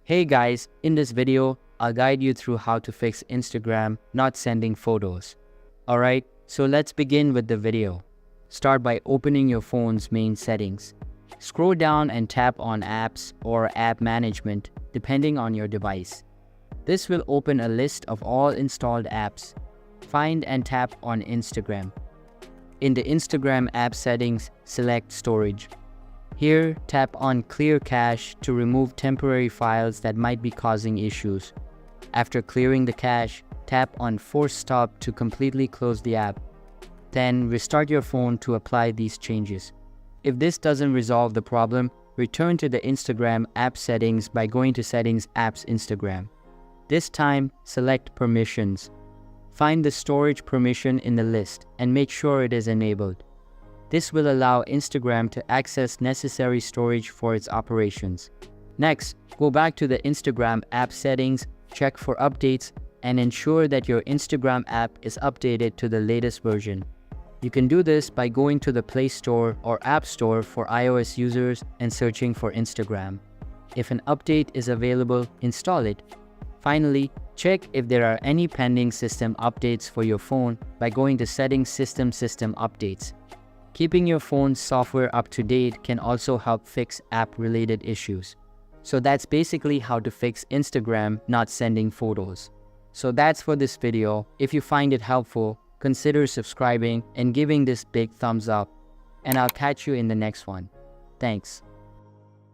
Hey guys, in this video, I'll guide you through how to fix Instagram not sending photos. Alright, so let's begin with the video. Start by opening your phone's main settings. Scroll down and tap on Apps or App Management, depending on your device. This will open a list of all installed apps. Find and tap on Instagram. In the Instagram app settings, select Storage. Here, tap on Clear Cache to remove temporary files that might be causing issues. After clearing the cache, tap on Force Stop to completely close the app. Then restart your phone to apply these changes. If this doesn't resolve the problem, return to the Instagram app settings by going to Settings Apps Instagram. This time, select Permissions. Find the storage permission in the list and make sure it is enabled. This will allow Instagram to access necessary storage for its operations. Next, go back to the Instagram app settings, check for updates, and ensure that your Instagram app is updated to the latest version. You can do this by going to the Play Store or App Store for iOS users and searching for Instagram. If an update is available, install it. Finally, check if there are any pending system updates for your phone by going to Settings System Updates. Keeping your phone's software up to date can also help fix app-related issues. So that's basically how to fix Instagram not sending photos. So that's for this video. If you find it helpful, consider subscribing and giving this big thumbs up. And I'll catch you in the next one. Thanks.